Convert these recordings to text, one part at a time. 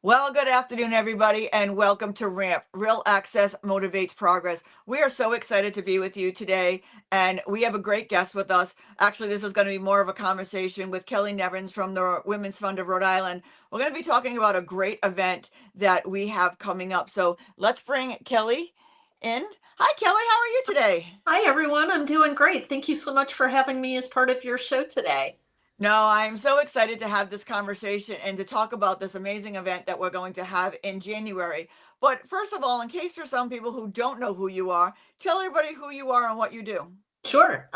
Well, good afternoon, everybody, and welcome to RAMP. Real Access Motivates Progress. We are so excited to be with you today, and we have a great guest with us. Actually, this is going to be more of a conversation with Kelly Nevins from the Women's Fund of Rhode Island. We're going to be talking about a great event that we have coming up. So let's bring Kelly in. Hi, Kelly. How are you today? Hi, everyone. I'm doing great. Thank you so much for having me as part of your show today. No, I'm so excited to have this conversation and to talk about this amazing event that we're going to have in January. But first of all, in case for some people who don't know who you are, tell everybody who you are and what you do. Sure.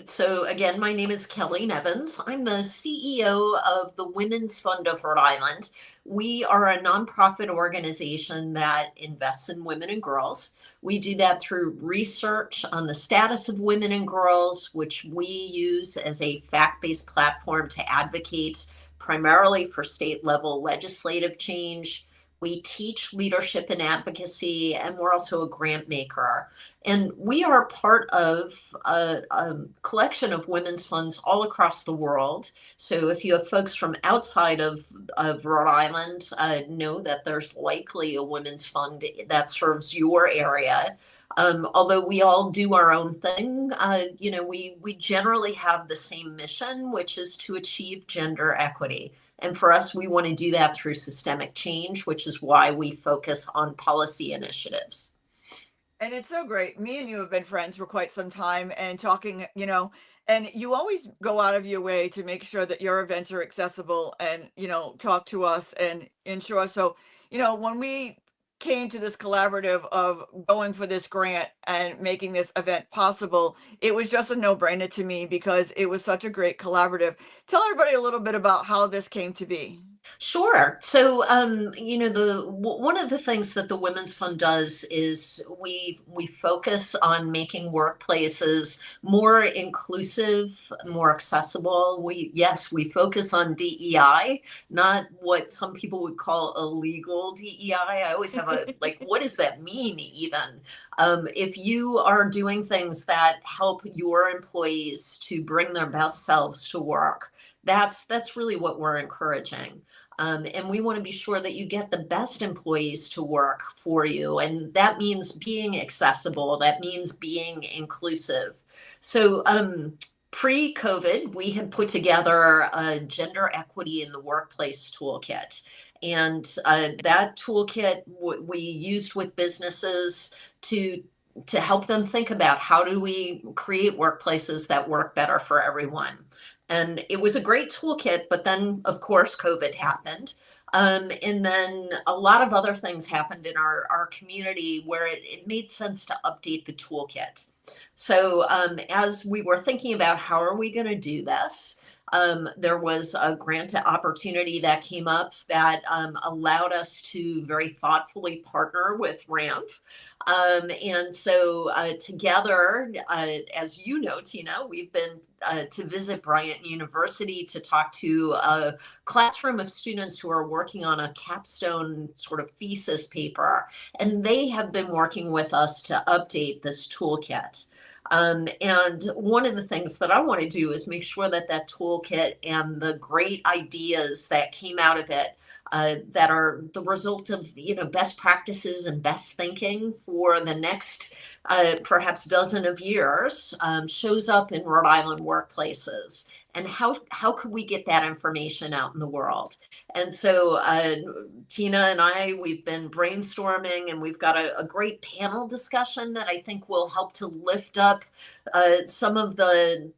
So again, my name is Kelly Nevins. I'm the CEO of the Women's Fund of Rhode Island. We are a nonprofit organization that invests in women and girls. We do that through research on the status of women and girls, which we use as a fact-based platform to advocate primarily for state level legislative change. We teach leadership and advocacy, and we're also a grant maker. And we are part of a collection of women's funds all across the world. So if you have folks from outside of Rhode Island, know that there's likely a women's fund that serves your area. Although we all do our own thing, we generally have the same mission, which is to achieve gender equity. And for us, we want to do that through systemic change, which is why we focus on policy initiatives. And it's so great. Me and you have been friends for quite some time and talking, and you always go out of your way to make sure that your events are accessible and, talk to us and ensure. So, when we came to this collaborative of going for this grant and making this event possible, it was just a no-brainer to me because it was such a great collaborative. Tell everybody a little bit about how this came to be. Sure. So, one of the things that the Women's Fund does is we focus on making workplaces more inclusive, more accessible. We focus on DEI, not what some people would call illegal DEI. I always have a like, what does that mean even? If you are doing things that help your employees to bring their best selves to work, that's really what we're encouraging. And we want to be sure that you get the best employees to work for you. And that means being accessible, that means being inclusive. So, pre-COVID, we had put together a gender equity in the workplace toolkit. And that toolkit we used with businesses to help them think about how do we create workplaces that work better for everyone. And it was a great toolkit, but then, of course, COVID happened. And then a lot of other things happened in our community where it made sense to update the toolkit. So as we were thinking about how are we going to do this, there was a grant opportunity that came up that allowed us to very thoughtfully partner with RAMP. And so together, as you know, Tina, we've been to visit Bryant University to talk to a classroom of students who are working on a capstone sort of thesis paper. And they have been working with us to update this toolkit. And one of the things that I want to do is make sure that that toolkit and the great ideas that came out of it that are the result of best practices and best thinking for the next perhaps dozen of years shows up in Rhode Island workplaces. And how could we get that information out in the world? And so Tina and I, we've been brainstorming, and we've got a great panel discussion that I think will help to lift up some of the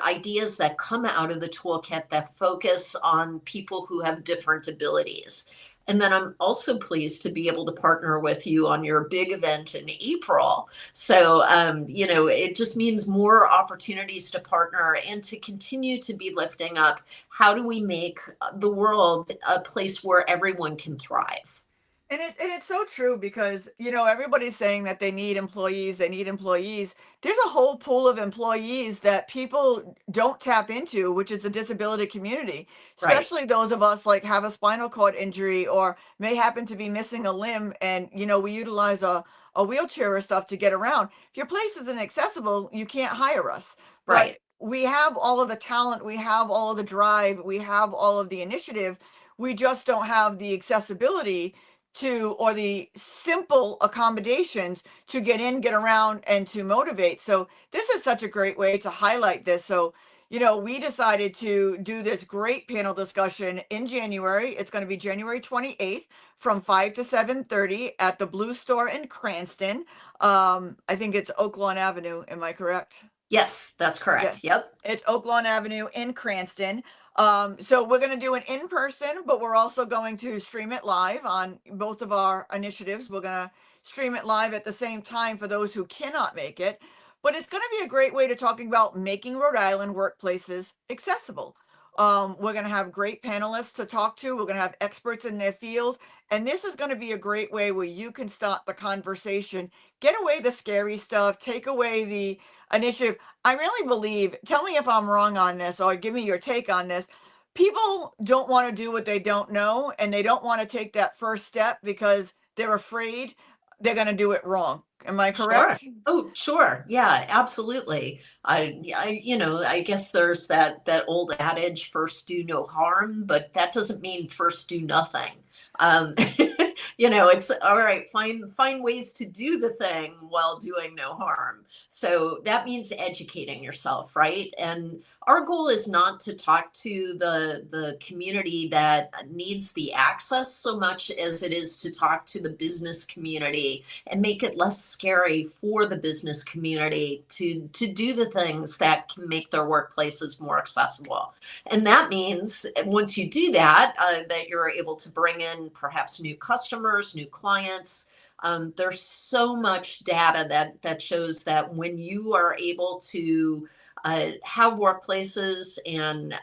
ideas that come out of the toolkit that focus on people who have different abilities. And then I'm also pleased to be able to partner with you on your big event in April. So, it just means more opportunities to partner and to continue to be lifting up how do we make the world a place where everyone can thrive. And it's so true because, everybody's saying that they need employees, they need employees. There's a whole pool of employees that people don't tap into, which is the disability community, Right. especially those of us like have a spinal cord injury or may happen to be missing a limb and, we utilize a wheelchair or stuff to get around. If your place isn't accessible, you can't hire us. But Right. we have all of the talent, we have all of the drive, we have all of the initiative. We just don't have the accessibility to, or the simple accommodations to get in, get around, and to motivate. So this is such a great way to highlight this. So, we decided to do this great panel discussion in January. It's going to be January 28th from 5 to 7:30 at the Blue Store in Cranston. I think it's Oak Lawn Avenue. Am I correct? Yes, that's Yeah, correct. Yep. it's Oak Lawn Avenue in Cranston. So we're going to do it in person, but we're also going to stream it live on both of our initiatives. We're going to stream it live at the same time for those who cannot make it. But it's going to be a great way to talking about making Rhode Island workplaces accessible. We're going to have great panelists to talk to. We're going to have experts in their field. And this is going to be a great way where you can start the conversation, get away the scary stuff, take away the initiative. I really believe, tell me if I'm wrong on this or give me your take on this. People don't want to do what they don't know, and they don't want to take that first step because they're afraid they're going to do it wrong. Am I Sure. correct? Oh, sure. Yeah, absolutely. I guess there's that old adage, first do no harm, but that doesn't mean first do nothing. Um, it's all right, find ways to do the thing while doing no harm. So that means educating yourself, right? And our goal is not to talk to the community that needs the access so much as it is to talk to the business community and make it less scary for the business community to do the things that can make their workplaces more accessible. And that means once you do that, that you're able to bring in perhaps new customers, new clients. There's so much data that shows that when you are able to have workplaces and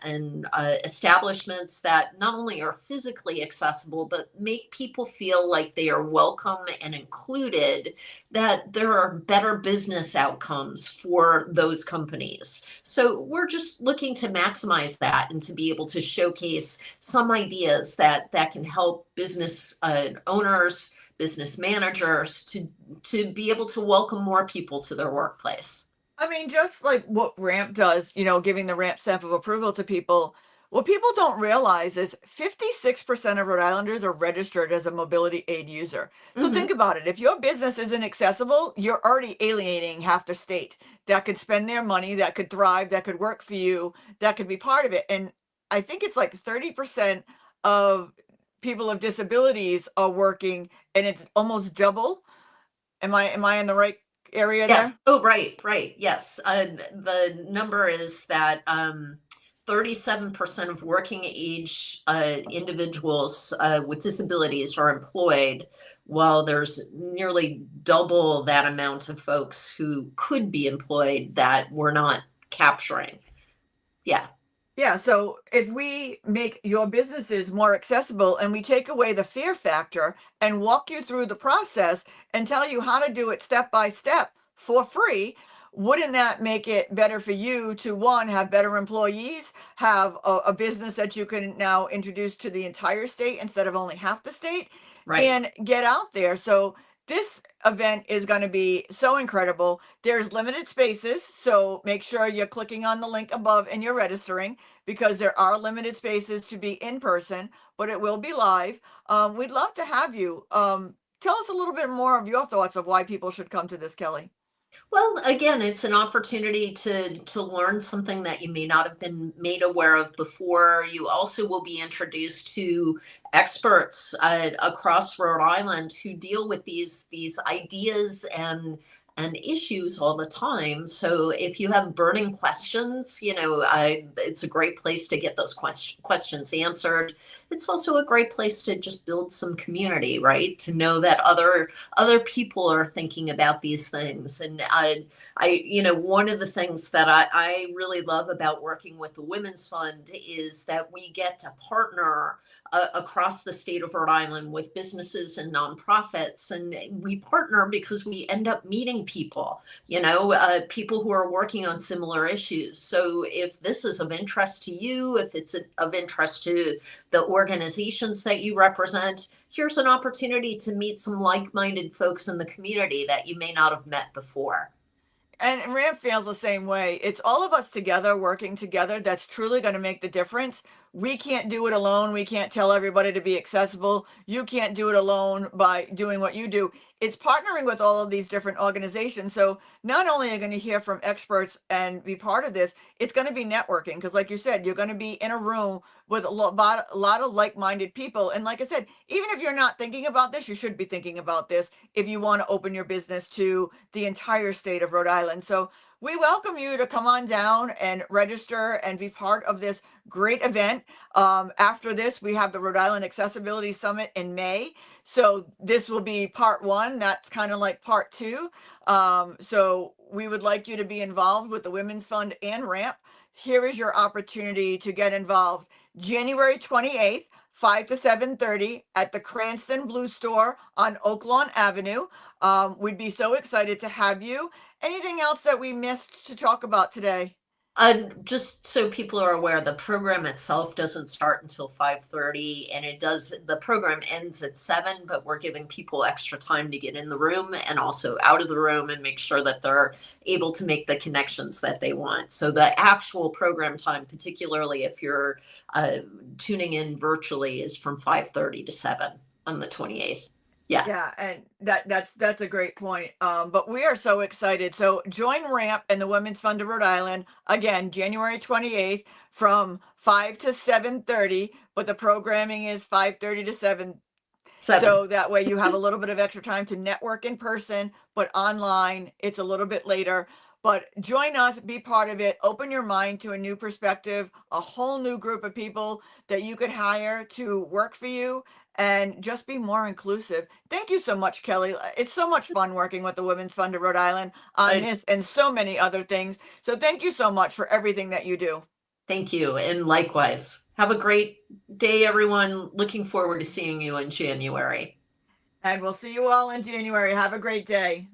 establishments that not only are physically accessible but make people feel like they are welcome and included, that there are better business outcomes for those companies. So we're just looking to maximize that and to be able to showcase some ideas that can help business owners, business managers to be able to welcome more people to their workplace. I mean, just like what RAMP does, giving the RAMP stamp of approval to people, what people don't realize is 56% of Rhode Islanders are registered as a mobility aid user. So Hmm. think about it. If your business isn't accessible, you're already alienating half the state that could spend their money, that could thrive, that could work for you, that could be part of it. And I think it's like 30% of people of disabilities are working, and it's almost double. Am I in the right area Yes. there? Oh, right, right. Yes. The number is that 37% of working age individuals with disabilities are employed, while there's nearly double that amount of folks who could be employed that we're not capturing. Yeah, Yeah, so if we make your businesses more accessible and we take away the fear factor and walk you through the process and tell you how to do it step by step for free, wouldn't that make it better for you to, one, have better employees, have a business that you can now introduce to the entire state instead of only half the state, right, and get out there? So this event is going to be so incredible. There's limited spaces, so make sure you're clicking on the link above and you're registering, because there are limited spaces to be in person, but it will be live. We'd love to have you. Tell us a little bit more of your thoughts of why people should come to this, Kelly. well, again, it's an opportunity to learn something that you may not have been made aware of before. You also will be introduced to experts across Rhode Island who deal with these ideas and issues all the time. So if you have burning questions, it's a great place to get those questions answered. It's also a great place to just build some community, right? To know that other people are thinking about these things. And one of the things that I really love about working with the Women's Fund is that we get to partner across the state of Rhode Island with businesses and nonprofits. And we partner because we end up meeting people, people who are working on similar issues. So if this is of interest to you, if it's of interest to the organizations that you represent, here's an opportunity to meet some like-minded folks in the community that you may not have met before. And Ramp feels the same way. It's all of us together working together that's truly going to make the difference. we can't do it alone. We can't tell everybody to be accessible. You can't do it alone by doing what you do. It's partnering with all of these different organizations. So not only are you going to hear from experts and be part of this, it's going to be networking because, like you said, you're going to be in a room with a lot of like-minded people. And like I said, even if you're not thinking about this, you should be thinking about this if you want to open your business to the entire state of Rhode Island. So we welcome you to come on down and register and be part of this great event. After this, we have the Rhode Island Accessibility Summit in May. So this will be part one. That's kind of like part two. So we would like you to be involved with the Women's Fund and RAMP. Here is your opportunity to get involved. January 28th, 5 to 7:30 at the Cranston Blue Store on Oak Lawn Avenue. We'd be so excited to have you. Anything else that we missed to talk about today? Just so people are aware, the program itself doesn't start until 5:30, and the program ends at 7, but we're giving people extra time to get in the room and also out of the room and make sure that they're able to make the connections that they want. So the actual program time, particularly if you're tuning in virtually, is from 5:30 to 7 on the 28th. Yeah. Yeah, and that's a great point. But we are so excited. So join RAMP and the Women's Fund of Rhode Island again, January 28th from 5 to 7:30, but the programming is 5:30 to 7. 7. So that way you have a little bit of extra time to network in person, but online it's a little bit later. But join us, be part of it, open your mind to a new perspective, a whole new group of people that you could hire to work for you and just be more inclusive. Thank you so much, Kelly. It's so much fun working with the Women's Fund of Rhode Island on I this and so many other things. So thank you so much for everything that you do. Thank you. And likewise, have a great day, everyone. Looking forward to seeing you in January. And we'll see you all in January. Have a great day.